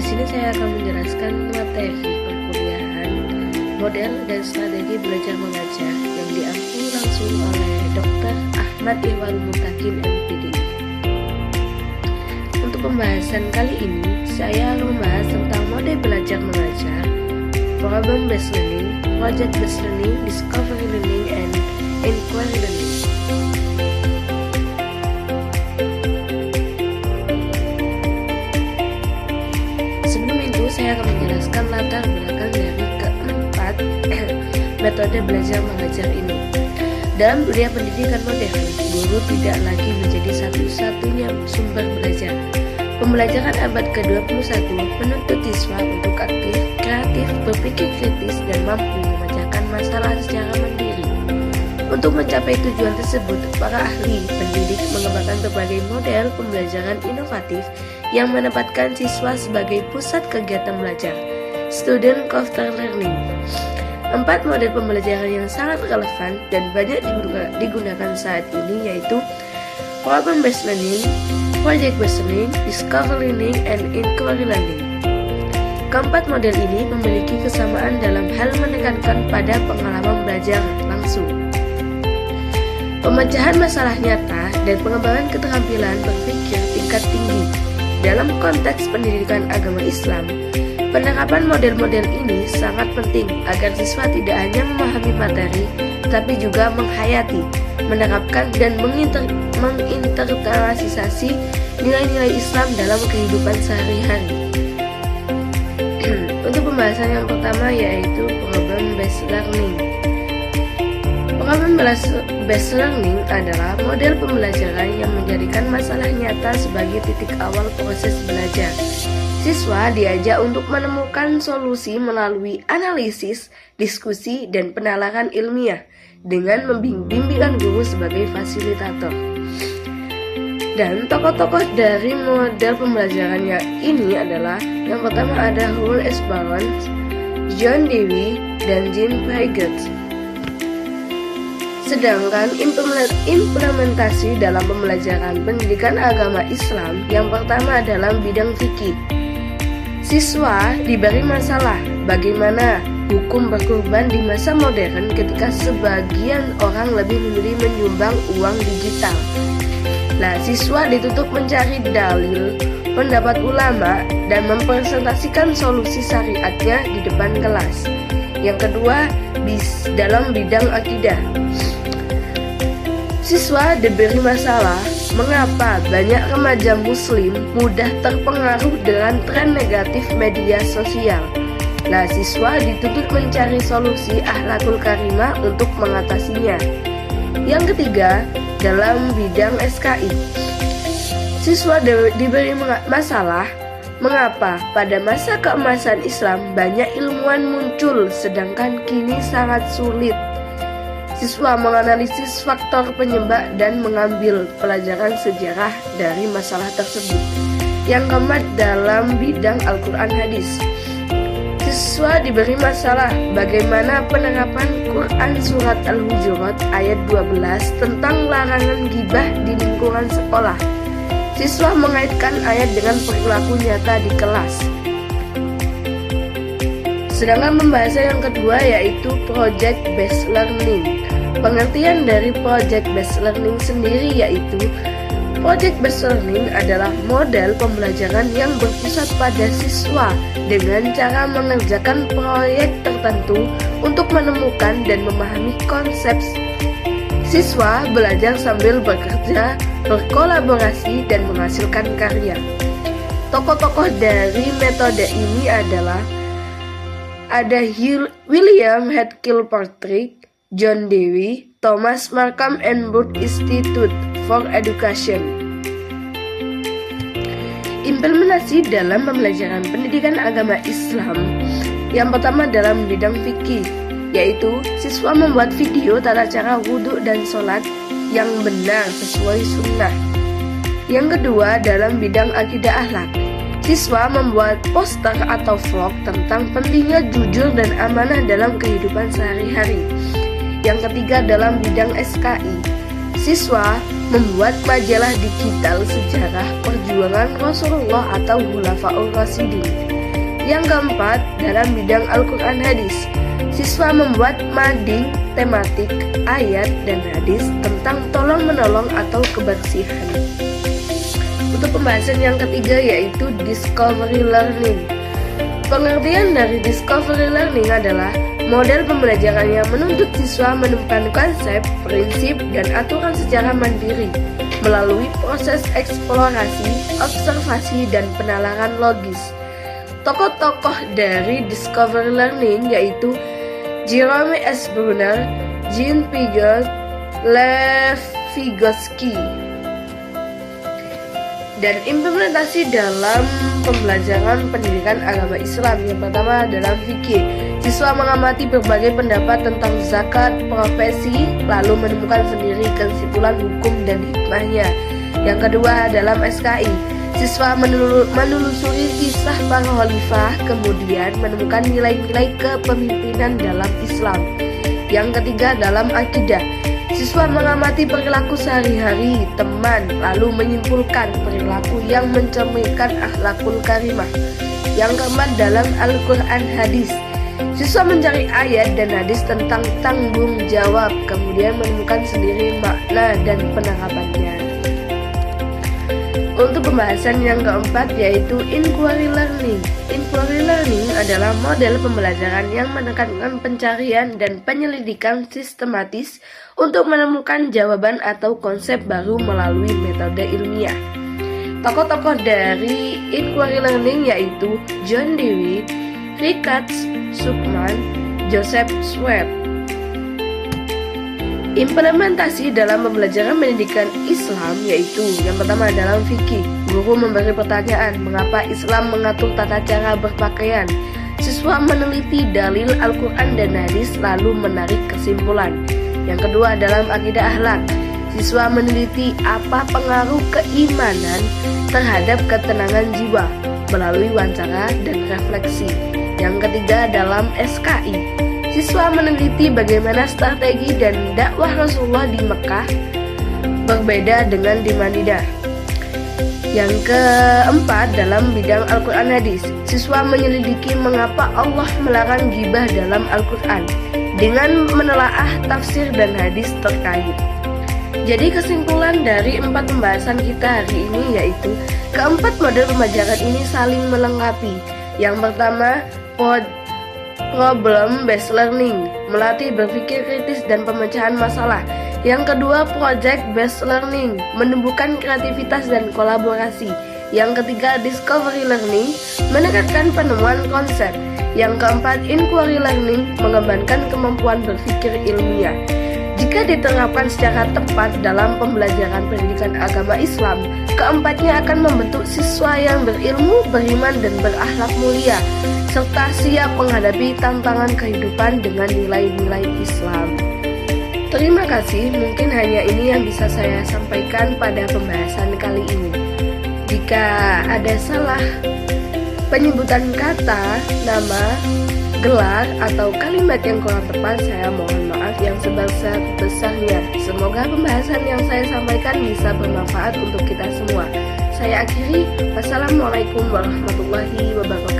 sini saya akan menjelaskan materi perkuliahan model dan strategi belajar mengajar yang diampu langsung oleh Dr. Ahmad Irwan Mutakin MPD. Untuk pembahasan kali ini, saya akan membahas tentang model belajar mengajar, problem based learning, project based learning, discovery learning, and inquiry learning. Saya akan menjelaskan latar belakang dari keempat metode belajar mengajar ini. Dalam dunia pendidikan modern, guru tidak lagi menjadi satu-satunya sumber belajar. Pembelajaran abad ke-21 menuntut siswa untuk aktif, kreatif, berpikir kritis, dan mampu memecahkan masalah secara mandiri. Untuk mencapai tujuan tersebut, para ahli pendidik mengembangkan berbagai model pembelajaran inovatif yang menempatkan siswa sebagai pusat kegiatan belajar, student-centered learning. 4 model pembelajaran yang sangat relevan dan banyak digunakan saat ini yaitu problem-based learning, project-based learning, discovery learning, and inquiry learning. Keempat model ini memiliki kesamaan dalam hal menekankan pada pengalaman belajar langsung, pemecahan masalah nyata, dan pengembangan keterampilan berpikir tingkat tinggi. Dalam konteks pendidikan agama Islam, penerapan model-model ini sangat penting agar siswa tidak hanya memahami materi, tapi juga menghayati, menerapkan, dan menginteriorisasi nilai-nilai Islam dalam kehidupan sehari-hari. Untuk pembahasan yang pertama yaitu problem-based learning. Problem-based learning adalah model pembelajaran yang menjadikan masalah nyata sebagai titik awal proses belajar. Siswa diajak untuk menemukan solusi melalui analisis, diskusi, dan penalaran ilmiah dengan bimbingan guru sebagai fasilitator. Dan tokoh-tokoh dari model pembelajaran ini adalah yang pertama ada Raoul S. Barons, John Dewey, dan Jean Piaget. Sedangkan implementasi dalam pembelajaran pendidikan agama Islam yang pertama dalam bidang fikih. Siswa diberi masalah bagaimana hukum berkorban di masa modern ketika sebagian orang lebih memilih menyumbang uang digital. Nah, siswa dituntut mencari dalil, pendapat ulama, dan mempresentasikan solusi syariatnya di depan kelas. Yang kedua, dalam bidang akidah. Siswa diberi masalah mengapa banyak remaja muslim mudah terpengaruh dengan tren negatif media sosial. Nah, siswa dituntut mencari solusi akhlakul karimah untuk mengatasinya. Yang ketiga, dalam bidang SKI. Siswa diberi masalah mengapa pada masa keemasan Islam banyak ilmuwan muncul sedangkan kini sangat sulit. Siswa menganalisis faktor penyebab dan mengambil pelajaran sejarah dari masalah tersebut. Yang keempat, dalam bidang Al-Quran Hadis. Siswa diberi masalah bagaimana penerapan Quran Surat Al-Hujurat ayat 12 tentang larangan ghibah di lingkungan sekolah. Siswa mengaitkan ayat dengan perilaku nyata di kelas. Sedangkan pembahasan yang kedua yaitu project based learning. Pengertian dari project based learning sendiri yaitu project based learning adalah model pembelajaran yang berpusat pada siswa dengan cara mengerjakan proyek tertentu untuk menemukan dan memahami konsep. Siswa belajar sambil bekerja, berkolaborasi, dan menghasilkan karya. Tokoh-tokoh dari metode ini adalah ada William H. Kilpatrick, John Dewey, Thomas Markham, and Booth Institute for Education. Implementasi dalam pembelajaran pendidikan agama Islam yang pertama dalam bidang fikih, yaitu siswa membuat video tata cara wudhu dan sholat yang benar sesuai sunnah. Yang kedua dalam bidang akidah akhlak. Siswa membuat poster atau vlog tentang pentingnya jujur dan amanah dalam kehidupan sehari-hari. Yang ketiga dalam bidang SKI. Siswa membuat majalah digital sejarah perjuangan Rasulullah atau Khulafaur Rasyidin. Yang keempat, dalam bidang Al-Quran hadis, siswa membuat mading tematik ayat dan hadis tentang tolong-menolong atau kebersihan. Untuk pembahasan yang ketiga yaitu discovery learning. Pengertian dari discovery learning adalah model pembelajaran yang menuntut siswa menemukan konsep, prinsip, dan aturan secara mandiri melalui proses eksplorasi, observasi, dan penalaran logis. Tokoh-tokoh dari discovery learning yaitu Jerome S. Bruner, Jean Piaget, Lev Vygotsky. Dan implementasi dalam pembelajaran pendidikan agama Islam. Yang pertama dalam fikih, siswa mengamati berbagai pendapat tentang zakat, profesi, lalu menemukan sendiri kesimpulan hukum dan hikmahnya. Yang kedua dalam SKI, siswa menelusuri kisah para khalifah, kemudian menemukan nilai-nilai kepemimpinan dalam Islam. Yang ketiga dalam akidah, siswa mengamati perilaku sehari-hari teman, lalu menyimpulkan perilaku yang mencerminkan akhlakul karimah. Yang keempat dalam Al-Quran hadis, siswa mencari ayat dan hadis tentang tanggung jawab, kemudian menemukan sendiri makna dan penerapannya. Untuk pembahasan yang keempat yaitu inquiry learning. Inquiry learning adalah model pembelajaran yang menekankan pencarian dan penyelidikan sistematis untuk menemukan jawaban atau konsep baru melalui metode ilmiah. Tokoh-tokoh dari inquiry learning yaitu John Dewey, Richard Schuckman, Joseph Schwab. Implementasi dalam pembelajaran pendidikan Islam yaitu yang pertama dalam fikih, guru memberi pertanyaan mengapa Islam mengatur tata cara berpakaian. Siswa meneliti dalil Al-Quran dan hadis lalu menarik kesimpulan. Yang kedua dalam akidah akhlak, siswa meneliti apa pengaruh keimanan terhadap ketenangan jiwa melalui wawancara dan refleksi. Yang ketiga dalam SKI, siswa meneliti bagaimana strategi dan dakwah Rasulullah di Mekah berbeda dengan di Madinah. Yang keempat dalam bidang Al-Quran hadis, siswa menyelidiki mengapa Allah melarang ghibah dalam Al-Quran dengan menelaah tafsir dan hadis terkait. Jadi kesimpulan dari 4 pembahasan kita hari ini yaitu keempat model pembelajaran ini saling melengkapi. Yang pertama, problem based learning, melatih berpikir kritis dan pemecahan masalah. Yang kedua, project based learning, menumbuhkan kreativitas dan kolaborasi. Yang ketiga, discovery learning, menekankan penemuan konsep. Yang keempat, inquiry learning, mengembangkan kemampuan berpikir ilmiah. Jika diterapkan secara tepat dalam pembelajaran pendidikan agama Islam, keempatnya akan membentuk siswa yang berilmu, beriman, dan berakhlak mulia, serta siap menghadapi tantangan kehidupan dengan nilai-nilai Islam. Terima kasih, mungkin hanya ini yang bisa saya sampaikan pada pembahasan kali ini. Jika ada salah penyebutan kata, nama, gelar, atau kalimat yang kurang tepat, saya mohon maaf yang sebesar-besarnya. Semoga pembahasan yang saya sampaikan bisa bermanfaat untuk kita semua. Saya akhiri, wassalamualaikum warahmatullahi wabarakatuh.